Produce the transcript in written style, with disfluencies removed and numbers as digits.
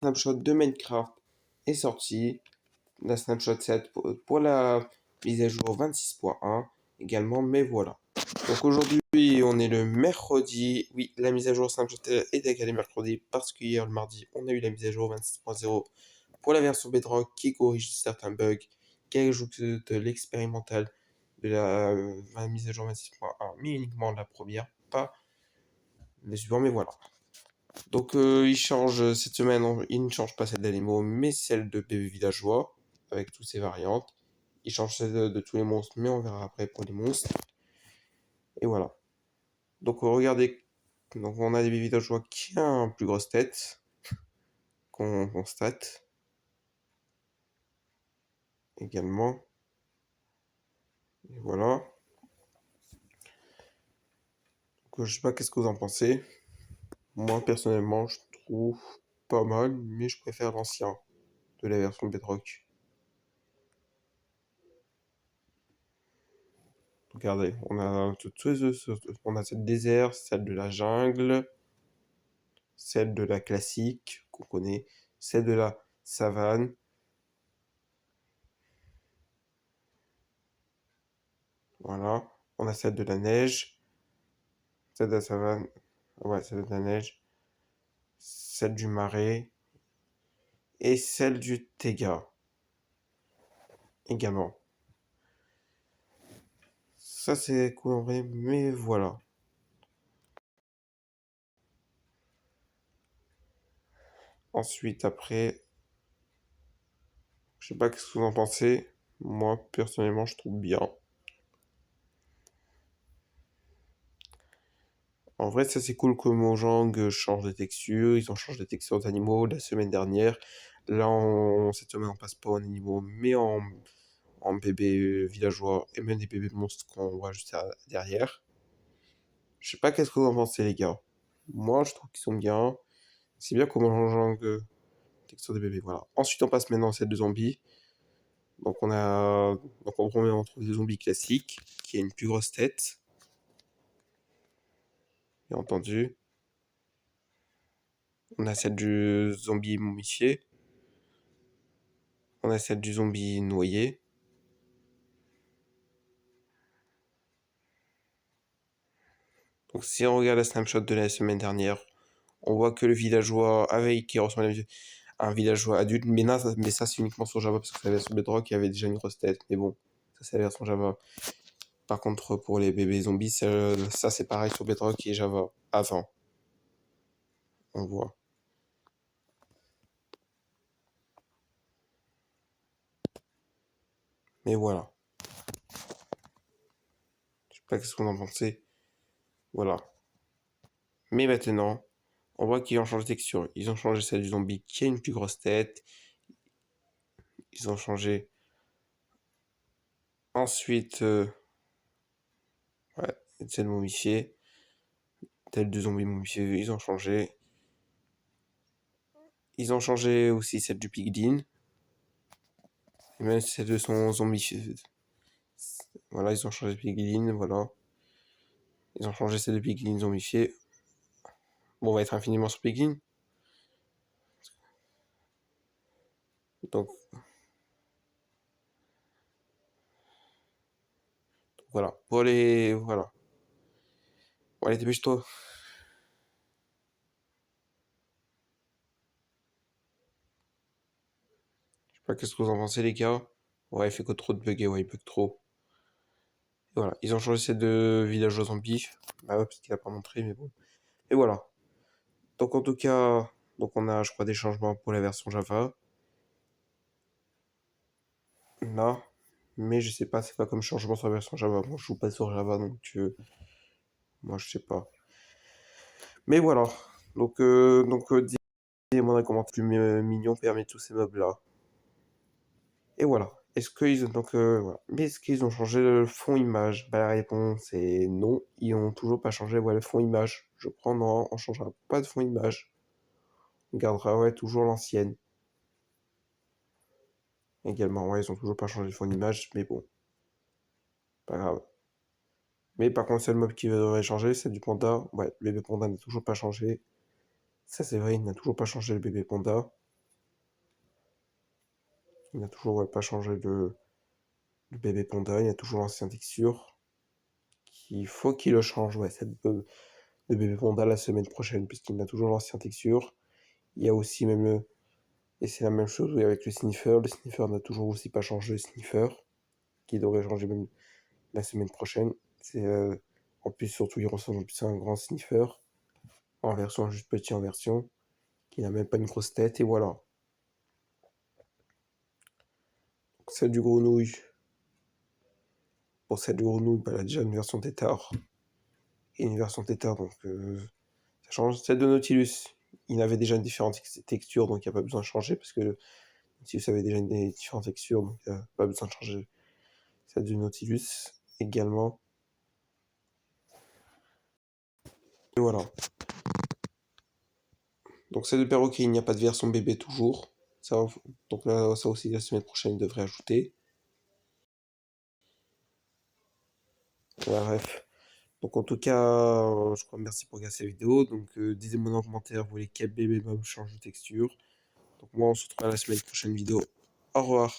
snapshot de Minecraft est sorti, la snapshot 7 pour la mise à jour 26.1 également, mais voilà. Donc aujourd'hui, on est le mercredi. Oui, la mise à jour snapshot est décalée mercredi parce qu'hier, le mardi, on a eu la mise à jour 26.0 pour la version Bedrock qui corrige certains bugs, qui ajoute de l'expérimental de la mise à jour 26.1, mais uniquement la première, pas les suivants, mais voilà. Donc il change cette semaine, il ne change pas celle d'Animo, mais celle de Bébé Villageois, avec toutes ses variantes. Il change celle de tous les monstres, mais on verra après pour les monstres. Et voilà. Donc regardez, donc on a des Bébé Villageois qui a un plus grosse tête, qu'on constate. Également. Et voilà. Donc, je sais pas qu'est-ce que vous en pensez. Moi personnellement, je trouve pas mal, mais je préfère l'ancien de la version Bedrock. Regardez, on a on a celle désert, celle de la jungle, celle de la classique qu'on connaît, celle de la savane. Voilà, on a celle de la neige, celle de la savane, ouais, celle de la neige, celle du marais et celle du Taiga également. Ça c'est cool en vrai, mais voilà. Ensuite, après, je sais pas ce que vous en pensez. Moi, personnellement, je trouve bien. En vrai, ça c'est cool que Mojang change de texture. Ils ont changé de texture d'animaux la semaine dernière. Là, cette semaine, on passe pas en animaux, mais en bébés villageois et même des bébés monstres qu'on voit juste derrière. Je sais pas qu'est-ce que vous en pensez, les gars. Moi, je trouve qu'ils sont bien. C'est bien comment Mojang texture des bébés. Voilà. Ensuite, on passe maintenant à celle de zombies. Donc en premier, on trouve des zombies classiques qui a une plus grosse tête, bien entendu. On a celle du zombie momifié. On a celle du zombie noyé. Donc si on regarde la snapshot de la semaine dernière, on voit que le villageois avec qui ressemble à un villageois adulte, mais ça c'est uniquement sur Java parce que c'est la version Bedrock qui avait déjà une grosse tête. Mais bon, ça c'est la version Java. Par contre, pour les bébés zombies, ça c'est pareil sur Bedrock et Java avant. On voit. Mais voilà. Je sais pas qu'est-ce qu'on en pensait. Voilà. Mais maintenant, on voit qu'ils ont changé de texture. Ils ont changé celle du zombie qui a une plus grosse tête. Ils ont changé ensuite ouais, celle momifiée. Celle du zombie momifié, ils ont changé. Ils ont changé aussi celle du piglin. Et même celle de son zombie. Voilà, ils ont changé de piglin, voilà. Ils ont changé celle de piglin zombifié. Bon, on va être infiniment sur piglin. Donc voilà. Pour les. Voilà. Bon, allez, dépêche-toi. Je sais pas qu'est-ce que vous en pensez, les gars. Ouais, il fait que trop de bugs, ouais, il bug trop. Et voilà, ils ont changé celle de villageois zombies. Bah ouais, parce qu'il a pas montré, mais bon. Et voilà. Donc en tout cas, donc on a, je crois, des changements pour la version Java. Là. Mais je sais pas, c'est pas comme changement sur la version Java. Moi, je joue pas sur Java, donc moi, je sais pas. Mais voilà. Donc, dis-moi comment plus mignon permet tous ces mobs-là. Et voilà. Est-ce qu'ils voilà. Mais est-ce qu'ils ont changé le fond image? Bah la réponse est non. Ils ont toujours pas changé le fond image. Je crois non, on changera pas de fond image. On gardera ouais toujours l'ancienne. Également, ouais, ils ont toujours pas changé le fond image, mais bon, pas grave. Mais par contre, seul mob qui devrait changer, c'est du panda. Ouais, le bébé panda n'a toujours pas changé. Ça c'est vrai, il n'a toujours pas changé le bébé panda. Il n'a toujours pas changé le bébé panda, il a toujours l'ancienne texture. Il faut qu'il le change, ouais, le bébé panda la semaine prochaine, puisqu'il a toujours l'ancienne texture. Il y a aussi même et c'est la même chose oui, avec le sniffer. Le sniffer n'a toujours aussi pas changé le sniffer, qui devrait changer même la semaine prochaine. En plus, surtout, il ressemble en plus à un grand sniffer, en version juste petit en version, qui n'a même pas une grosse tête, et voilà. Celle du grenouille. Pour celle du grenouille, bah, elle a déjà une version tétard. Et une version tétard, donc ça change. Celle de Nautilus, il avait déjà une différente texture, donc il n'y a pas besoin de changer, parce que le Nautilus avait déjà une différentes textures, donc il n'y a pas besoin de changer. Celle du Nautilus également. Et voilà. Donc celle de perroquet, il n'y a pas de version bébé toujours. Donc là, ça aussi, la semaine prochaine, il devrait ajouter. Voilà, bref. Donc en tout cas, je crois merci pour regarder cette vidéo. Donc dites-moi dans les commentaires, vous voulez quel bébé change de texture. Donc moi, on se retrouve à la semaine prochaine vidéo. Au revoir.